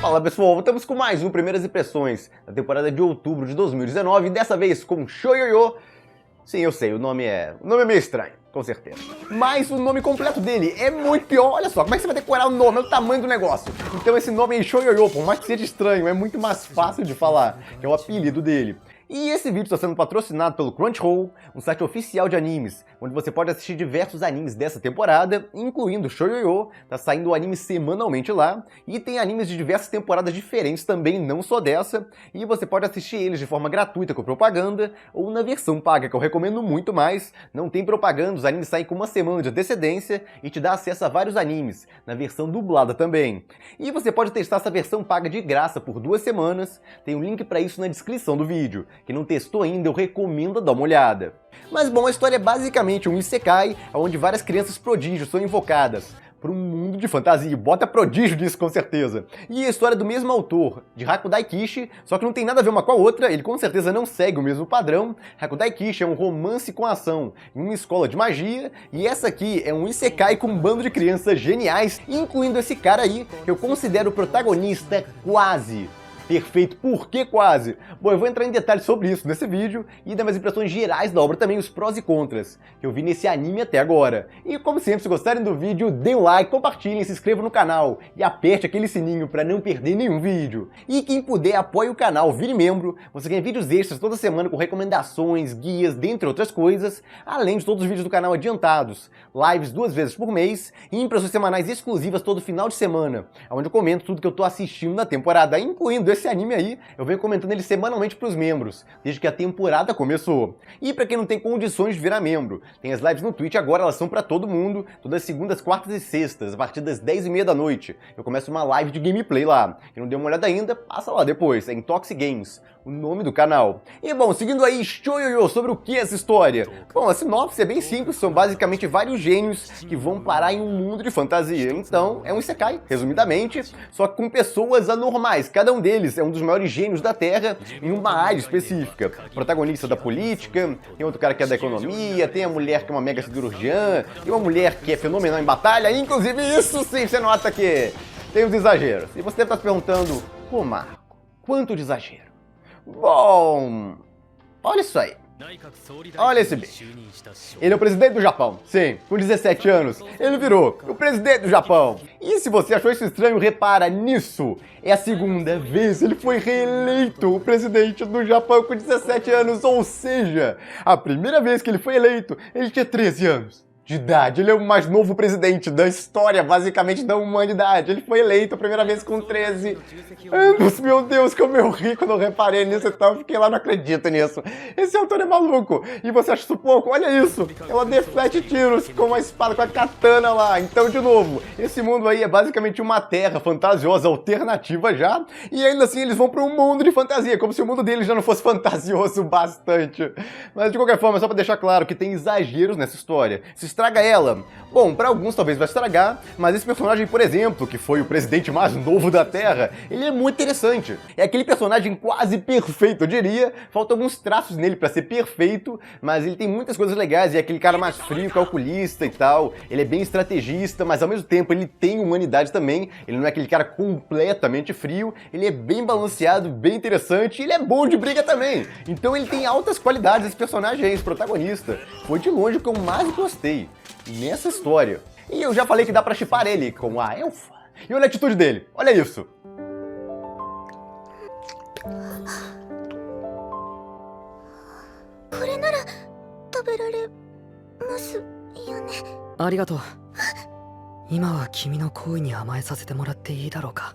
Fala pessoal, voltamos com mais um Primeiras Impressões da temporada de outubro de 2019 e dessa vez com Shoyoyo. Sim, eu sei, o nome é meio estranho, com certeza. Mas o nome completo dele é muito pior. Olha só, como é que você vai decorar o nome? É o tamanho do negócio. Então esse nome é Shoyoyo, por mais que seja estranho, é muito mais fácil de falar, que é o apelido dele. E esse vídeo está sendo patrocinado pelo Crunchyroll, um site oficial de animes, onde você pode assistir diversos animes dessa temporada, incluindo Shoyoyo, tá saindo o anime semanalmente lá, e tem animes de diversas temporadas diferentes também, não só dessa, e você pode assistir eles de forma gratuita com propaganda, ou na versão paga, que eu recomendo muito mais, não tem propaganda, os animes saem com uma semana de antecedência, e te dá acesso a vários animes, na versão dublada também. E você pode testar essa versão paga de graça por 2 semanas, tem um link para isso na descrição do vídeo. Quem não testou ainda, eu recomendo dar uma olhada. Mas bom, a história é basicamente um isekai, onde várias crianças prodígios são invocadas para um mundo de fantasia. Bota prodígio nisso com certeza. E a história é do mesmo autor, de Hakudai Kishi, só que não tem nada a ver uma com a outra, ele com certeza não segue o mesmo padrão. Hakudai Kishi é um romance com ação em uma escola de magia, e essa aqui é um isekai com um bando de crianças geniais, incluindo esse cara aí, que eu considero o protagonista quase perfeito. Por que quase? Bom, eu vou entrar em detalhes sobre isso nesse vídeo e dar minhas impressões gerais da obra, também os prós e contras que eu vi nesse anime até agora. E como sempre, se gostarem do vídeo, dê um like, compartilhem, se inscrevam no canal e aperte aquele sininho para não perder nenhum vídeo. E quem puder, apoie o canal, vire membro, você ganha vídeos extras toda semana com recomendações, guias, dentre outras coisas, além de todos os vídeos do canal adiantados, lives 2 vezes por mês e impressões semanais exclusivas todo final de semana, onde eu comento tudo que eu tô assistindo na temporada, incluindo esse anime aí, eu venho comentando ele semanalmente pros membros, desde que a temporada começou. E pra quem não tem condições de virar membro, tem as lives no Twitch agora, elas são pra todo mundo, todas segundas, quartas e sextas, a partir das 10h30 da noite. Eu começo uma live de gameplay lá. Quem não deu uma olhada ainda, passa lá depois, é Intoxic Games, o nome do canal. E bom, seguindo aí, Shoyoyo, sobre o que é essa história? Bom, a sinopse é bem simples, são basicamente vários gênios que vão parar em um mundo de fantasia. Então, é um isekai, resumidamente, só que com pessoas anormais. Cada um deles é um dos maiores gênios da Terra em uma área específica. O protagonista da política, tem outro cara que é da economia, tem a mulher que é uma mega cirurgiã, tem uma mulher que é fenomenal em batalha, inclusive isso sim, você nota que tem os exageros. E você deve estar se perguntando, pô Marco, quanto de exagero? Bom, olha isso aí. Olha esse bicho. Ele é o presidente do Japão. Sim, com 17 anos, ele virou o presidente do Japão. E se você achou isso estranho, repara nisso. É a segunda vez que ele foi reeleito o presidente do Japão com 17 anos. Ou seja, a primeira vez que ele foi eleito, ele tinha 13 anos de idade. Ele é o mais novo presidente da história, basicamente, da humanidade. Ele foi eleito a primeira vez com 13 anos. Meu Deus, como eu ri quando eu reparei nisso e tal. Eu fiquei lá, não acredito nisso. Esse autor é maluco. E você acha isso pouco? Olha isso. Ela deflete tiros com uma espada, com a katana lá. Então, de novo, esse mundo aí é basicamente uma terra fantasiosa alternativa já. E ainda assim, eles vão para um mundo de fantasia, como se o mundo deles já não fosse fantasioso bastante. Mas, de qualquer forma, só para deixar claro que tem exageros nessa história. Se estraga ela? Bom, para alguns talvez vai estragar, mas esse personagem, por exemplo, que foi o presidente mais novo da Terra, ele é muito interessante. É aquele personagem quase perfeito, eu diria. Faltam alguns traços nele para ser perfeito, mas ele tem muitas coisas legais. E é aquele cara mais frio, calculista e tal. Ele é bem estrategista, mas ao mesmo tempo ele tem humanidade também. Ele não é aquele cara completamente frio. Ele é bem balanceado, bem interessante. E ele é bom de briga também. Então ele tem altas qualidades, esse personagem aí, esse protagonista. Foi de longe o que eu mais gostei nessa história. E eu já falei que dá pra shippar ele com a elfa. E olha a atitude dele, olha isso. Arigatou. 今は君の好意に甘えさせてもらっていいだろうか?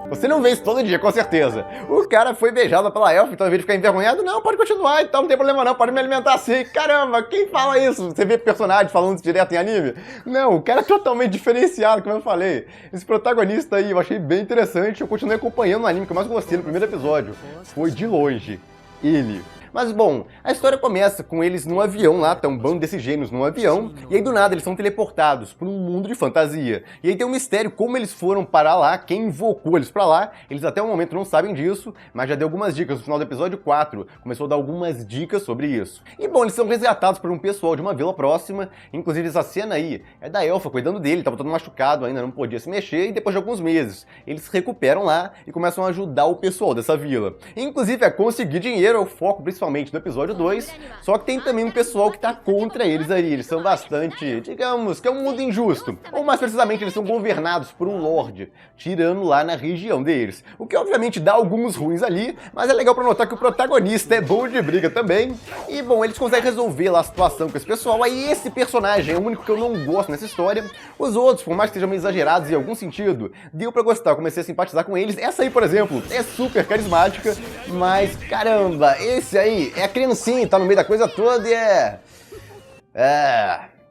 Você não vê isso todo dia, com certeza. O cara foi beijado pela elfa, então ao invés de ficar envergonhado, não, pode continuar, então não tem problema não, pode me alimentar assim. Caramba, quem fala isso? Você vê personagem falando isso direto em anime? Não, o cara é totalmente diferenciado, como eu falei. Esse protagonista aí eu achei bem interessante, eu continuei acompanhando o anime que eu mais gostei no primeiro episódio. Foi de longe ele. Mas bom, a história começa com eles num avião lá, tá um bando desses gênios num avião, e aí do nada eles são teleportados para um mundo de fantasia. E aí tem um mistério como eles foram parar lá, quem invocou eles pra lá, eles até o momento não sabem disso, mas já deu algumas dicas no final do episódio 4, começou a dar algumas dicas sobre isso. E bom, eles são resgatados por um pessoal de uma vila próxima, inclusive essa cena aí é da Elfa cuidando dele, tava todo machucado ainda, não podia se mexer, e depois de alguns meses eles se recuperam lá e começam a ajudar o pessoal dessa vila. Inclusive é conseguir dinheiro, é o foco principalmente do episódio 2, só que tem também um pessoal que tá contra eles aí, eles são bastante, digamos, que é um mundo injusto, ou mais precisamente eles são governados por um lorde, tirando lá na região deles, o que obviamente dá alguns ruins ali, mas é legal pra notar que o protagonista é bom de briga também, e bom, eles conseguem resolver lá a situação com esse pessoal, aí esse personagem é o único que eu não gosto nessa história, os outros, por mais que sejam meio exagerados em algum sentido, deu pra gostar, eu comecei a simpatizar com eles, essa aí, por exemplo, é super carismática, mas caramba, esse aí é a criancinha, tá no meio da coisa toda e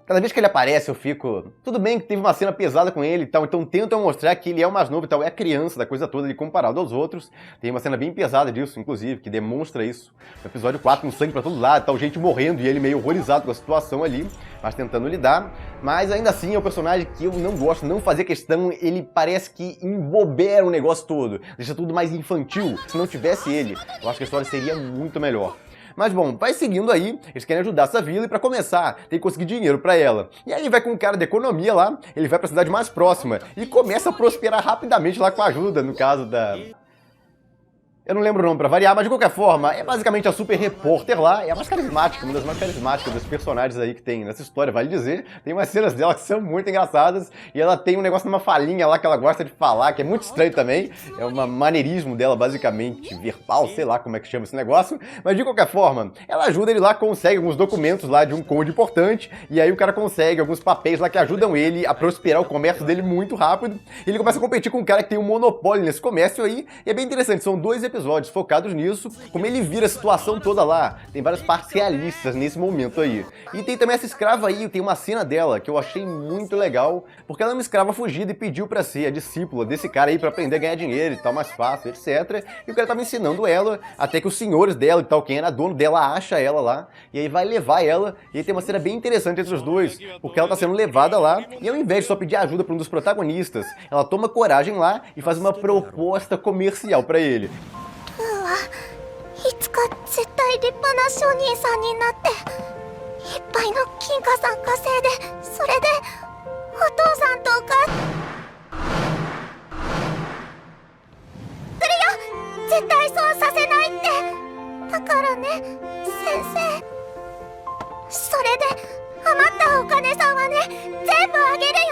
cada vez que ele aparece eu fico... Tudo bem que teve uma cena pesada com ele e tal, então tentam mostrar que ele é o mais novo e tal, é a criança da coisa toda, ele comparado aos outros. Tem uma cena bem pesada disso, inclusive, que demonstra isso. No episódio 4, com sangue pra todo lado, tal, gente morrendo e ele meio horrorizado com a situação ali, mas tentando lidar. Mas ainda assim é um personagem que eu não gosto, não fazia questão, ele parece que embobera o negócio todo, deixa tudo mais infantil. Se não tivesse ele, eu acho que a história seria muito melhor. Mas bom, vai seguindo aí, eles querem ajudar essa vila e pra começar, tem que conseguir dinheiro pra ela. E aí vai com um cara da economia lá, ele vai pra cidade mais próxima e começa a prosperar rapidamente lá com a ajuda, no caso da... Eu não lembro o nome pra variar, mas de qualquer forma, é basicamente a super repórter lá, é a mais carismática, uma das mais carismáticas dos personagens aí que tem nessa história, vale dizer. Tem umas cenas dela que são muito engraçadas, e ela tem um negócio numa falinha lá que ela gosta de falar, que é muito estranho também, é um maneirismo dela, basicamente, verbal, sei lá como é que chama esse negócio, mas de qualquer forma, ela ajuda ele lá, consegue alguns documentos lá de um conde importante, e aí o cara consegue alguns papéis lá que ajudam ele a prosperar o comércio dele muito rápido, e ele começa a competir com um cara que tem um monopólio nesse comércio aí, e é bem interessante, são 2 episódios focados nisso, como ele vira a situação toda lá. Tem várias partes realistas nesse momento aí. E tem também essa escrava aí, tem uma cena dela que eu achei muito legal, porque ela é uma escrava fugida e pediu pra ser a discípula desse cara aí pra aprender a ganhar dinheiro e tal, mais fácil, etc. E o cara tava ensinando ela, até que os senhores dela e tal, quem era dono dela, acha ela lá, e aí vai levar ela, e aí tem uma cena bem interessante entre os dois, porque ela tá sendo levada lá, e ao invés de só pedir ajuda pra um dos protagonistas, ela toma coragem lá e faz uma proposta comercial pra ele. いつか絶対立派な商人さんになっていっぱいの金貨さん稼いでそれでお父さんとするよ絶対損させないってだからね先生それで余ったお金さんはね全部あげるよ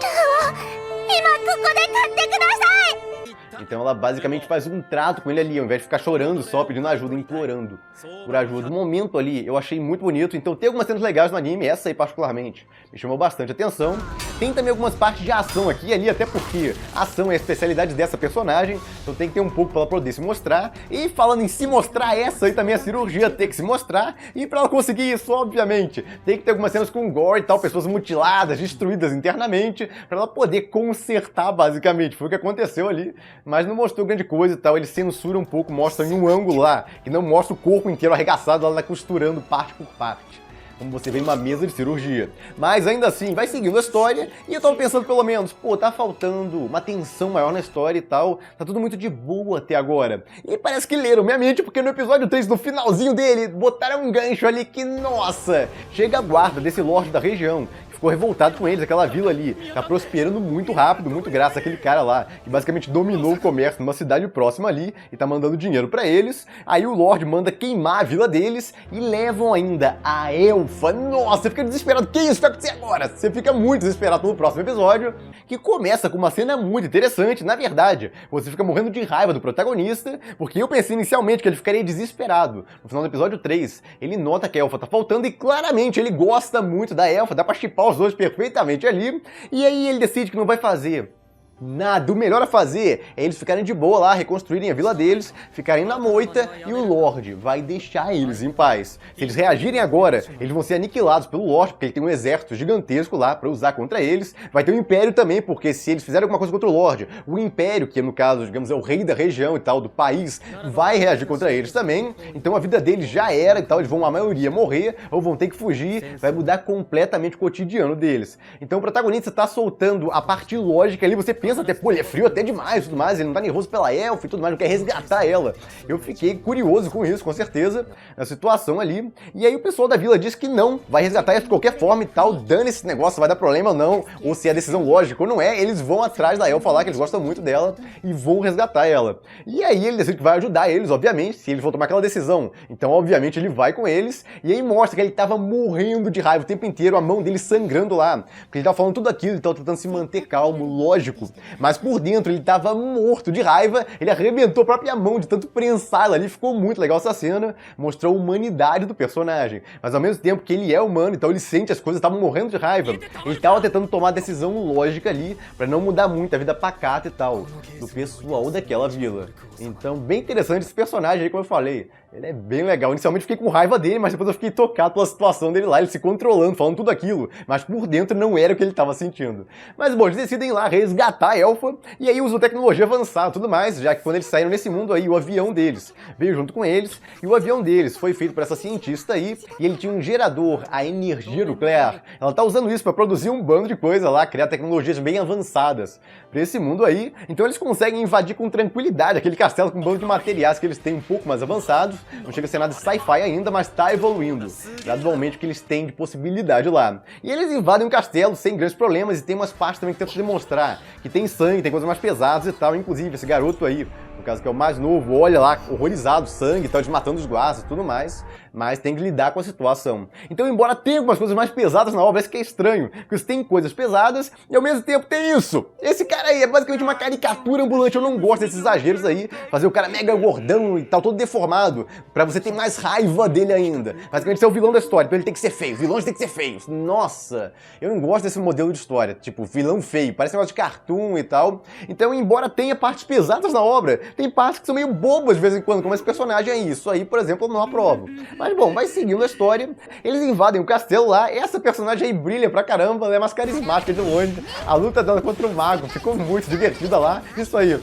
ルーを今ここで買ってください Então ela basicamente faz um trato com ele ali, ao invés de ficar chorando só, pedindo ajuda, implorando por ajuda. O momento ali eu achei muito bonito, então tem algumas cenas legais no anime, essa aí particularmente me chamou bastante atenção. Tem também algumas partes de ação aqui e ali, até porque a ação é a especialidade dessa personagem, então tem que ter um pouco pra ela poder se mostrar. E falando em se mostrar, essa aí também é a cirurgia, tem que se mostrar. E pra ela conseguir isso, obviamente, tem que ter algumas cenas com gore e tal, pessoas mutiladas, destruídas internamente, pra ela poder consertar basicamente. Foi o que aconteceu ali, mas não mostrou grande coisa e tal, ele censura um pouco, mostra em um ângulo lá, que não mostra o corpo inteiro arregaçado, ela costurando parte por parte, como você vê em uma mesa de cirurgia. Mas ainda assim, vai seguindo a história, e eu tava pensando pelo menos, pô, tá faltando uma tensão maior na história e tal, tá tudo muito de boa até agora. E parece que leram minha mente, porque no episódio 3, no finalzinho dele, botaram um gancho ali que, nossa, chega a guarda desse lorde da região, ficou revoltado com eles, aquela vila ali tá prosperando muito rápido, muito graças àquele cara lá, que basicamente dominou o comércio numa cidade próxima ali e tá mandando dinheiro pra eles. Aí o Lorde manda queimar a vila deles e levam ainda a Elfa. Nossa, você fica desesperado, que isso vai acontecer agora? Você fica muito desesperado pelo próximo episódio, que começa com uma cena muito interessante. Na verdade, você fica morrendo de raiva do protagonista, porque eu pensei inicialmente que ele ficaria desesperado. No final do episódio 3, ele nota que a Elfa tá faltando e claramente ele gosta muito da Elfa, dá pra chipar os dois perfeitamente ali, e aí ele decide que não vai fazer Nada. O melhor a fazer é eles ficarem de boa lá, reconstruírem a vila deles, ficarem na moita e o Lorde vai deixar eles em paz. Se eles reagirem agora, eles vão ser aniquilados pelo Lorde, porque ele tem um exército gigantesco lá pra usar contra eles. Vai ter o Império também, porque se eles fizerem alguma coisa contra o Lorde, o Império, que no caso, digamos, é o rei da região e tal, do país, vai reagir contra eles também. Então a vida deles já era e tal, eles vão, a maioria, morrer ou vão ter que fugir, vai mudar completamente o cotidiano deles. Então o protagonista tá soltando a parte lógica ali, você pensa até, pô, ele é frio até demais e tudo mais, ele não tá nervoso pela elfa e tudo mais, não quer resgatar ela. Eu fiquei curioso com isso, com certeza, na situação ali. E aí o pessoal da vila diz que não, vai resgatar ela de qualquer forma e tal, dane esse negócio, vai dar problema ou não, ou se é decisão lógica ou não é, eles vão atrás da elfa lá, que eles gostam muito dela, e vão resgatar ela. E aí ele decide que vai ajudar eles, obviamente, se eles vão tomar aquela decisão. Então, obviamente, ele vai com eles, e aí mostra que ele tava morrendo de raiva o tempo inteiro, a mão dele sangrando lá, porque ele tava falando tudo aquilo, ele tava tentando se manter calmo, lógico, mas por dentro ele tava morto de raiva, ele arrebentou a própria mão de tanto prensar ela ali, ficou muito legal essa cena, mostrou a humanidade do personagem, mas ao mesmo tempo que ele é humano, então ele sente as coisas, estavam morrendo de raiva, ele tava tentando tomar a decisão lógica ali, pra não mudar muito a vida pacata e tal, do pessoal daquela vila. Então, bem interessante esse personagem aí, como eu falei. Ele é bem legal. Inicialmente fiquei com raiva dele, mas depois eu fiquei tocado pela situação dele lá, ele se controlando, falando tudo aquilo, mas por dentro não era o que ele estava sentindo. Mas bom, eles decidem ir lá resgatar a elfa, e aí usam tecnologia avançada e tudo mais, já que quando eles saíram nesse mundo aí, o avião deles veio junto com eles, e o avião deles foi feito por essa cientista aí, e ele tinha um gerador, a energia nuclear. Ela tá usando isso para produzir um bando de coisa lá, criar tecnologias bem avançadas para esse mundo aí, então eles conseguem invadir com tranquilidade aquele castelo com um bando de materiais que eles têm um pouco mais avançados. Não chega a ser nada de sci-fi ainda, mas tá evoluindo gradualmente o que eles têm de possibilidade lá. E eles invadem um castelo sem grandes problemas e tem umas partes também que tentam demonstrar que tem sangue, tem coisas mais pesadas e tal. Inclusive, esse garoto aí, no caso que é o mais novo, olha lá, horrorizado, sangue e tal, eles matando os guardas e tudo mais, mas tem que lidar com a situação. Então, embora tenha algumas coisas mais pesadas na obra, isso que é estranho, porque você tem coisas pesadas e ao mesmo tempo tem isso. Esse cara aí é basicamente uma caricatura ambulante, eu não gosto desses exageros aí, fazer o cara mega gordão e tal, todo deformado, pra você ter mais raiva dele ainda. Basicamente, você é o vilão da história, então ele tem que ser feio, vilões tem que ser feios. Nossa, eu não gosto desse modelo de história, tipo, vilão feio, parece um negócio de cartoon e tal. Então, embora tenha partes pesadas na obra, tem partes que são meio bobas de vez em quando, como esse personagem aí. Isso aí, por exemplo, eu não aprovo. Mas bom, vai seguindo a história, eles invadem o castelo lá, essa personagem aí brilha pra caramba, ela é mais carismática de longe. A luta dela contra o mago ficou muito divertida lá, isso aí.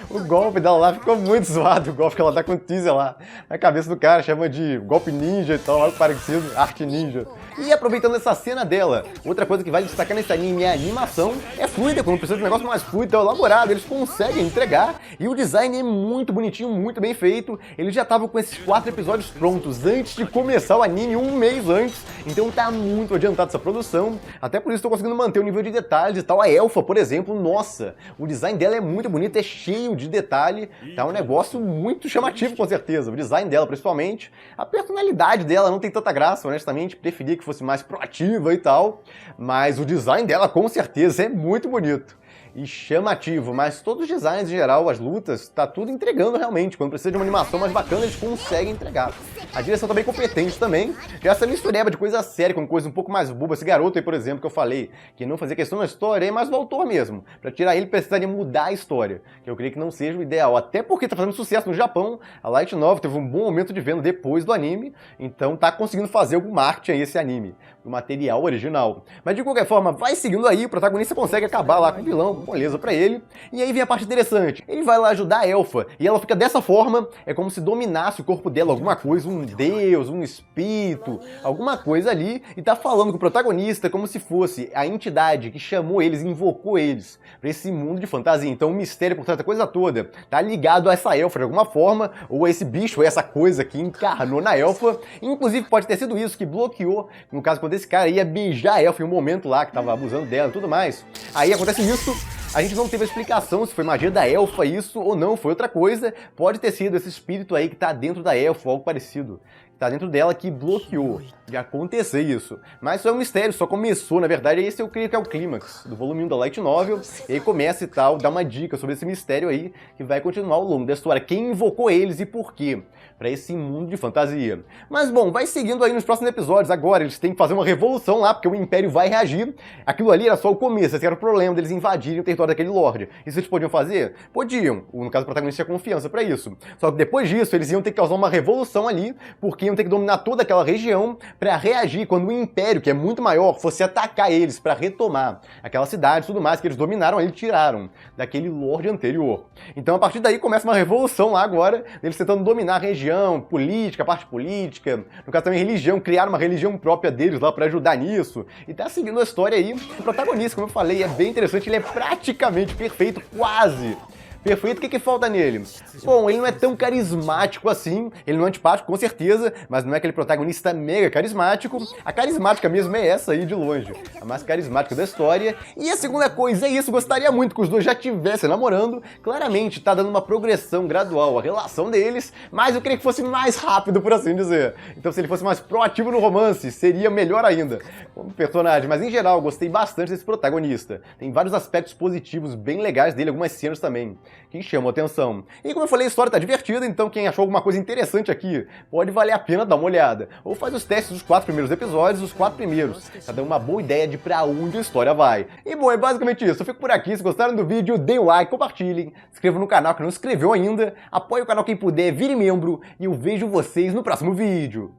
O golpe dela lá ficou muito zoado, o golpe que ela dá com o teaser lá na cabeça do cara, chama de golpe ninja e tal, algo parecido, arte ninja. E aproveitando essa cena dela, outra coisa que vale destacar nesse anime é a animação. É fluida, quando precisa de um negócio mais fluido, então elaborado, eles conseguem entregar. E o design é muito bonitinho, muito bem feito. Eles já estavam com esses 4 episódios prontos antes de começar o anime, um mês antes. Então tá muito adiantado essa produção. Até por isso estou conseguindo manter o nível de detalhes e tal. A elfa, por exemplo, nossa, o design dela é muito bonito, é cheio de detalhe. Tá um negócio muito chamativo, com certeza. O design dela, principalmente. A personalidade dela não tem tanta graça, honestamente. Preferia que fosse mais proativa e tal, mas o design dela com certeza é muito bonito e chamativo, mas todos os designs em geral, as lutas, tá tudo entregando realmente. Quando precisa de uma animação mais bacana, eles conseguem entregar. A direção tá bem competente também, já essa mistureba de coisa séria com coisa um pouco mais boba. Esse garoto aí, por exemplo, que eu falei, que não fazia questão na história, é mais do autor mesmo. Pra tirar ele, precisaria mudar a história, que eu creio que não seja o ideal, até porque tá fazendo sucesso no Japão. A Light Novel teve um bom momento de venda depois do anime, então tá conseguindo fazer algum marketing aí esse anime, do material original. Mas de qualquer forma, vai seguindo aí, o protagonista consegue acabar lá com o vilão, moleza pra ele, e aí vem a parte interessante. Ele vai lá ajudar a elfa, e ela fica dessa forma, é como se dominasse o corpo dela, alguma coisa, um deus, um espírito, alguma coisa ali, e tá falando com o protagonista como se fosse a entidade que chamou eles, invocou eles pra esse mundo de fantasia. Então o mistério por trás da coisa toda tá ligado a essa elfa de alguma forma, ou a esse bicho, ou essa coisa que encarnou na elfa. Inclusive pode ter sido isso que bloqueou, no caso quando esse cara ia beijar a elfa em um momento lá, que tava abusando dela e tudo mais. Aí acontece isso, a gente não teve a explicação se foi magia da elfa isso ou não, foi outra coisa. Pode ter sido esse espírito aí que tá dentro da elfa, algo parecido. tá dentro dela que bloqueou de acontecer isso. Mas isso é um mistério, só começou, na verdade, esse eu creio que é o clímax do volume 1 da Light Novel, e aí começa e tal, dá uma dica sobre esse mistério aí, que vai continuar ao longo da história, quem invocou eles e por quê, pra esse mundo de fantasia. Mas bom, vai seguindo aí nos próximos episódios, agora eles têm que fazer uma revolução lá, porque o Império vai reagir, aquilo ali era só o começo, esse era o problema deles invadirem o território daquele Lorde. Isso eles podiam fazer? Podiam, no caso o protagonista tinha confiança pra isso, só que depois disso eles iam ter que causar uma revolução ali, porque iam ter que dominar toda aquela região para reagir quando o Império, que é muito maior, fosse atacar eles para retomar aquela cidade e tudo mais que eles dominaram e tiraram daquele Lorde anterior. Então a partir daí começa uma revolução lá agora, eles tentando dominar a região, política, a parte política, no caso também religião, criaram uma religião própria deles lá para ajudar nisso, e tá seguindo a história aí. O protagonista, como eu falei, é bem interessante, ele é praticamente perfeito, quase perfeito. O que falta nele? Bom, ele não é tão carismático assim, ele não é antipático, com certeza, mas não é aquele protagonista mega carismático. A carismática mesmo é essa aí, de longe, a mais carismática da história. E a segunda coisa é isso, gostaria muito que os dois já estivessem namorando. Claramente tá dando uma progressão gradual a relação deles, mas eu queria que fosse mais rápido, por assim dizer. Então se ele fosse mais proativo no romance, seria melhor ainda como personagem. Mas em geral, gostei bastante desse protagonista. Tem vários aspectos positivos bem legais dele, algumas cenas também que chamam a atenção. E como eu falei, a história tá divertida, então quem achou alguma coisa interessante aqui, pode valer a pena dar uma olhada. Ou faz os testes dos 4 primeiros episódios, os 4 primeiros, pra dar uma boa ideia de pra onde a história vai. E bom, é basicamente isso. Eu fico por aqui. Se gostaram do vídeo, deem um like, compartilhem, se inscrevam no canal que não se inscreveu ainda, apoie o canal quem puder, vire membro, e eu vejo vocês no próximo vídeo.